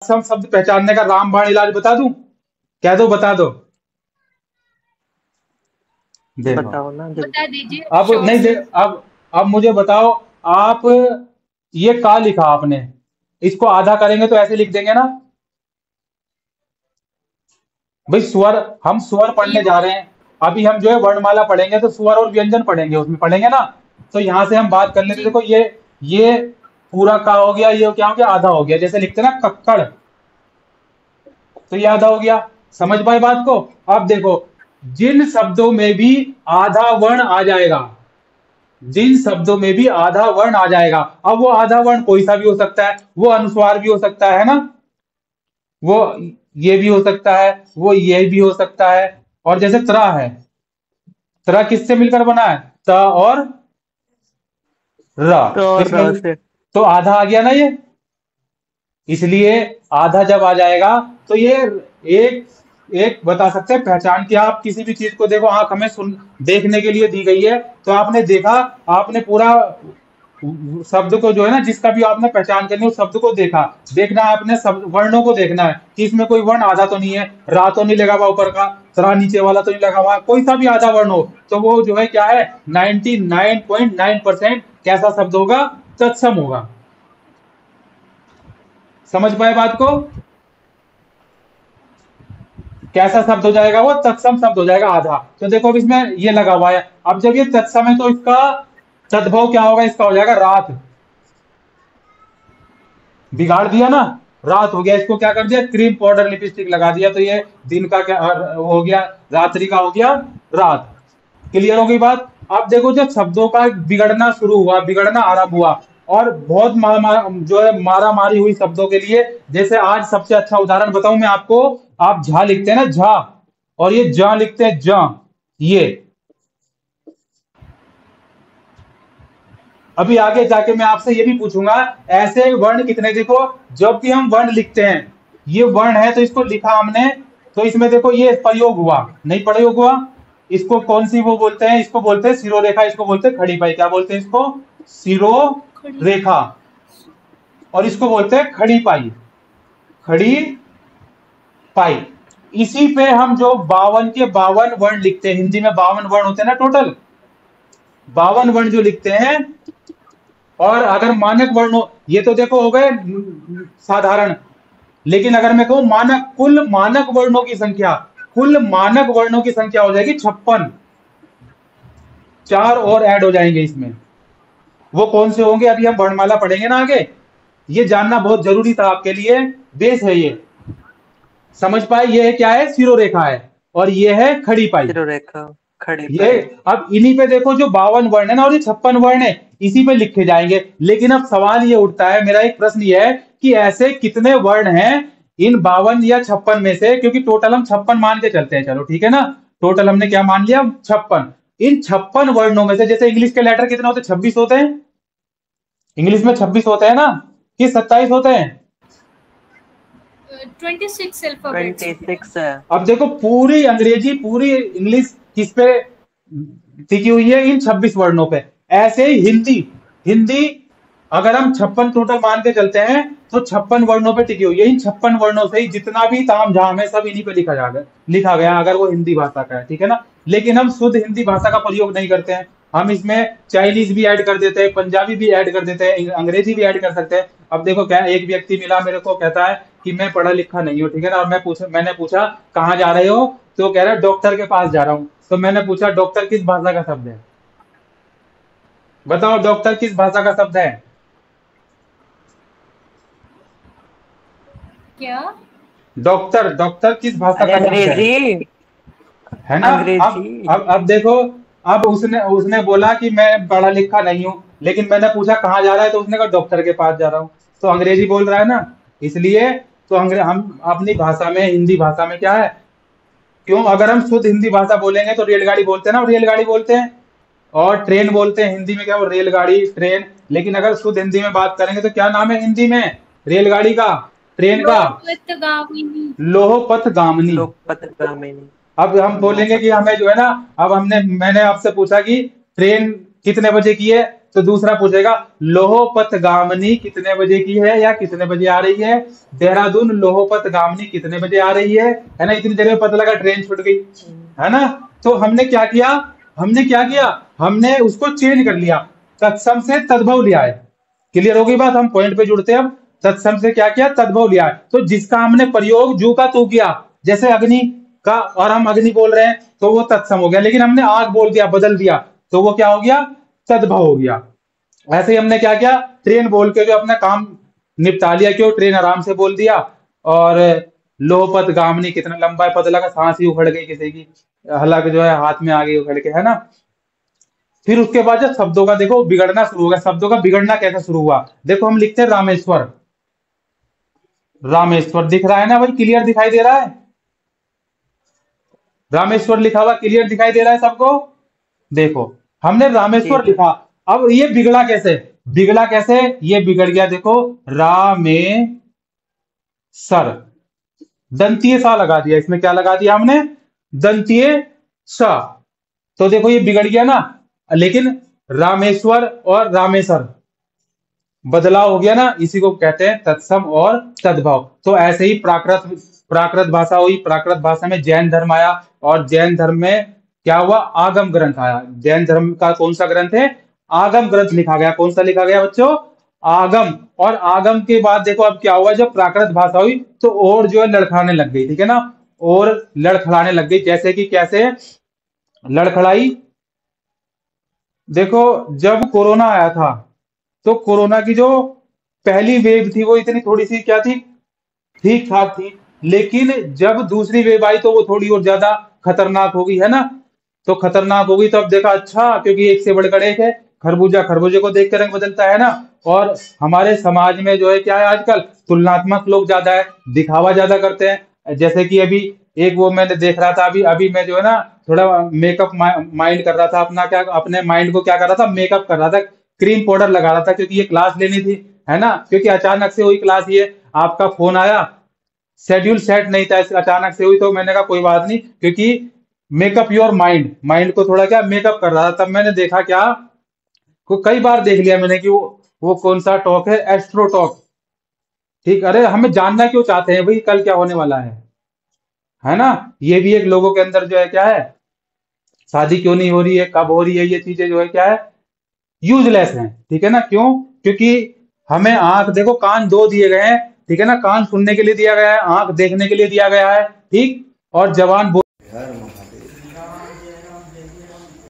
तत्सम शब्द पहचानने का रामबाण इलाज बता दूं? कह दो, बता दो। देखो बताओ ना जल्दी। बता दीजिए अब शॉर्ट नहीं से। अब मुझे बताओ आप, ये का लिखा आपने, इसको आधा करेंगे तो ऐसे लिख देंगे ना भाई। स्वर, हम स्वर पढ़ने जा रहे हैं, अभी हम जो है वर्णमाला पढ़ेंगे तो स्वर और व्यंजन पढ़ेंगे, उसमें पढ़ेंगे ना। तो यहां से हम बात कर लेते, जी देखो ये पूरा का हो गया, ये क्या हो गया, आधा हो गया। जैसे लिखते हैं ना कक्कड़, तो ये आधा हो गया। समझ पाए बात को? अब देखो, जिन शब्दों में भी आधा वर्ण आ जाएगा, जिन शब्दों में भी आधा वर्ण आ जाएगा, अब वो आधा वर्ण कोई सा भी हो सकता है, वो अनुस्वार भी हो सकता है ना, वो ये भी हो सकता है, वो ये भी हो सकता है। और जैसे त्रा है, त्रा किससे मिलकर बना है? त और र। तो तो और इसमें से तो आधा आ गया ना ये। इसलिए आधा जब आ जाएगा तो ये एक एक बता सकते हैं पहचान की। आप किसी भी चीज को देखो, आंख हमें सुन देखने के लिए दी गई है, तो आपने देखा, आपने पूरा शब्द को जो है ना, जिसका भी आपने पहचान करनी है उस शब्द को देखा, देखना है आपने सब वर्णों को देखना है कि इसमें कोई वर्ण आधा तो नहीं है, रा तो नहीं लगा हुआ ऊपर का, तरा नीचे वाला तो नहीं लगा हुआ, कोई सा भी आधा वर्ण हो तो वो जो है क्या है, 99.9% कैसा शब्द होगा? तत्सम होगा। समझ पाए बात को? कैसा शब्द हो जाएगा वो? तत्सम शब्द हो जाएगा आधा। तो देखो अब इसमें ये लगा हुआ है, अब जब ये तत्सम है तो इसका तद्भव क्या होगा? इसका हो जाएगा रात। बिगाड़ दिया ना, रात हो गया। इसको क्या कर दिया? क्रीम पाउडर लिपस्टिक लगा दिया, तो ये दिन का क्या हो गया? रात्रि का हो गया रात। क्लियर हो गई बात? अब देखो, जब शब्दों का बिगड़ना शुरू हुआ, बिगड़ना आरंभ हुआ, और बहुत जो है मारा मारी हुई शब्दों के लिए, जैसे आज सबसे अच्छा उदाहरण बताऊं मैं आपको, आप झा लिखते हैं ना, झा, और ये जा लिखते हैं, जा। ये अभी आगे जाके मैं आपसे ये भी पूछूंगा, ऐसे वर्ण कितने, देखो जब भी हम वर्ण लिखते हैं, ये वर्ण है तो इसको लिखा हमने, तो इसमें देखो ये प्रयोग हुआ, नहीं प्रयोग हुआ, इसको कौन सी वो बोलते हैं? इसको बोलते हैं सिरोरेखा, इसको बोलते हैं खड़ी पाई। क्या बोलते हैं इसको? सिरो खड़ी। रेखा। और इसको बोलते हैं खड़ी पाई, खड़ी पाई। इसी पे हम जो 52 के 52 वर्ण लिखते हैं, हिंदी में 52 वर्ण होते हैं ना टोटल, 52 वर्ण जो लिखते हैं, और अगर मानक वर्ण हो, ये तो देखो हो गए साधारण, लेकिन अगर मैं कहूं मानक, कुल मानक वर्णों की संख्या, कुल मानक वर्णों की संख्या हो जाएगी 56। चार और ऐड हो जाएंगे इसमें। वो कौन से होंगे अभी हम वर्णमाला पढ़ेंगे ना आगे। ये जानना बहुत जरूरी था आपके लिए, बेस है ये। समझ पाए? ये है क्या है? सिरोरेखा है, और ये है खड़ी पाई। सिरोरेखा खड़ी ये पाई। अब इन्हीं पे देखो, जो 52 वर्ण है ना और ये 56 वर्ण है, इसी पे लिखे जाएंगे। लेकिन अब सवाल ये उठता है, मेरा एक प्रश्न ये है कि ऐसे कितने वर्ण हैं इन 52 या 56 में से, क्योंकि टोटल हम 56 मान के चलते हैं, चलो ठीक है ना, टोटल हमने क्या मान लिया? 56। इन 56 वर्णों में से, जैसे इंग्लिश के लेटर कितने होते हैं? 26 होते हैं। इंग्लिश में 26 होते हैं ना, कि 27 होते हैं? 26 अल्फाबेट्स। 26 है। अब देखो, पूरी अंग्रेजी, पूरी इंग्लिश किस पे टिकी हुई है? इन 26 वर्णों पे। ऐसे ही हिंदी, हिंदी अगर हम 56 टोटल मान के चलते हैं तो 56 वर्णों पे टिकी हुई है। इन 56 वर्णों से ही जितना भी ताम झाम है सब इन्हीं पे लिखा गया, अगर वो हिंदी भाषा का है, ठीक है ना। लेकिन हम शुद्ध हिंदी भाषा का प्रयोग नहीं करते हैं, हम इसमें चाइनीज भी ऐड कर देते हैं, पंजाबी भी ऐड कर देते हैं, अंग्रेजी भी ऐड कर सकते हैं। अब देखो क्या, एक व्यक्ति मिला मेरे को, कहता है कि मैं पढ़ा लिखा नहीं हूँ, ठीक है ना, और मैंने पूछा कहाँ जा रहे हो, तो कह रहा है डॉक्टर के पास जा रहा हूँ। तो मैंने पूछा डॉक्टर किस भाषा का शब्द है? बताओ डॉक्टर किस भाषा का शब्द है? क्या? डॉक्टर, डॉक्टर किस भाषा अरे का शब्द है? अंग्रेजी। है ना। अंग्रेजी। अब देखो, अब उसने उसने बोला कि मैं पढ़ा लिखा नहीं हूँ, लेकिन मैंने पूछा कहाँ जा रहा है, तो उसने कहा डॉक्टर के पास जा रहा हूँ। तो अंग्रेजी बोल रहा है ना, इसलिए तो हम अपनी भाषा में, हिंदी भाषा में क्या है, क्यों, अगर हम शुद्ध हिंदी भाषा बोलेंगे तो रेलगाड़ी बोलते हैं ना, रेलगाड़ी बोलते हैं, और ट्रेन बोलते हैं हिंदी में, क्या वो रेलगाड़ी, ट्रेन। लेकिन अगर शुद्ध हिंदी में बात करेंगे तो क्या नाम है हिंदी में रेलगाड़ी का, ट्रेन का? लोकपथगामिनी। लोहपथगामिनी। लोकपथगामिनी। अब हम बोलेंगे कि हमें जो है ना, अब मैंने आपसे पूछा कि ट्रेन कितने बजे की है, तो दूसरा पूछेगा लोहपतगामिनी कितने बजे की है या कितने बजे आ रही है, देहरादून लोहपतगामिनी कितने बजे आ रही है ना। इतनी देर में पता लगा ट्रेन छूट गई, है ना। तो हमने क्या किया, हमने उसको चेंज कर लिया, तत्सम से तद्भव लिया है। क्लियर हो गई बात, हम पॉइंट पे जुड़ते हैं अब। तत्सम से क्या किया, तद्भव लिया है। तो जिसका हमने प्रयोग जू का तू किया, जैसे अग्नि का और हम अग्नि बोल रहे हैं तो वो तत्सम हो गया, लेकिन हमने आग बोल दिया, बदल दिया, तो वो क्या हो गया, तद्भव हो गया। ऐसे ही हमने क्या किया, ट्रेन बोल के जो अपना काम निपटा लिया, क्यों, ट्रेन आराम से बोल दिया। और लोहपतगामिनी कितना लंबा है, पता लगा सांस ही उखड़ गई किसी की, हलक जो है हाथ में आ गई उखड़ के, है ना। फिर उसके बाद जब शब्दों का देखो बिगड़ना शुरू हो गया, शब्दों का बिगड़ना कैसे शुरू हुआ, देखो हम लिखते हैं रामेश्वर, रामेश्वर दिख रहा है ना भाई, क्लियर दिखाई दे रहा है, रामेश्वर लिखा हुआ क्लियर दिखाई दे रहा है सबको। देखो हमने रामेश्वर लिखा, अब ये बिगड़ा कैसे, ये बिगड़ गया, देखो रामेसर, दंतीय सा लगा दिया, इसमें क्या लगा दिया हमने, दंतीय सा, तो देखो ये बिगड़ गया ना। लेकिन रामेश्वर और रामेसर बदलाव हो गया ना, इसी को कहते हैं तत्सम और तद्भव। तो ऐसे ही प्राकृत भाषा हुई, प्राकृत भाषा में जैन धर्म आया, और जैन धर्म में क्या हुआ, आगम ग्रंथ आया। जैन धर्म का कौन सा ग्रंथ है, आगम ग्रंथ लिखा गया। कौन सा लिखा गया बच्चों, आगम। और आगम के बाद देखो अब क्या हुआ, जब प्राकृत भाषा हुई तो और जो है लड़खड़ाने लग गई, ठीक है ना, और लड़खड़ाने लग गई। जैसे कि कैसे लड़खड़ाई, देखो जब कोरोना आया था तो कोरोना की जो पहली वेव थी वो इतनी थोड़ी सी क्या थी, ठीक ठाक थी, लेकिन जब दूसरी वेव आई तो वो थोड़ी और ज्यादा खतरनाक हो गई, है ना। तो खतरनाक हो गई तो अब देखा, अच्छा क्योंकि एक से बढ़कर एक है, खरबूजा खरबूजे को देख कर रंग बदलता है ना। और हमारे समाज में जो है क्या है, आजकल तुलनात्मक लोग ज्यादा है, दिखावा ज्यादा करते हैं। जैसे कि अभी एक वो मैंने देख रहा था, अभी मैं जो है ना थोड़ा मेकअप माइंड कर रहा था अपना, क्या अपने माइंड को क्या कर रहा था, मेकअप कर रहा था, क्रीम पाउडर लगा रहा था, क्योंकि ये क्लास लेनी थी, है ना। क्योंकि अचानक से हुई क्लास, ये आपका फोन आया, शेड्यूल सेट नहीं था, अचानक से हुई, तो मैंने कहा कोई बात नहीं, क्योंकि मेकअप योर माइंड को थोड़ा क्या मेकअप कर रहा था। तब मैंने देखा क्या, को कई बार देख लिया मैंने कि वो कौन सा टॉक है, एस्ट्रो टॉक, ठीक। अरे हमें जानना क्यों चाहते हैं भाई कल क्या होने वाला है ना। ये भी एक लोगों के अंदर जो है क्या है, शादी क्यों नहीं हो रही है, कब हो रही है, ये चीजें जो है क्या है, यूजलेस हैं, ठीक है ना। क्यों, क्योंकि हमें आंख, देखो कान दो दिए गए हैं, ठीक है ना, कान सुनने के लिए दिया गया है, आंख देखने के लिए दिया गया है, ठीक, और जबान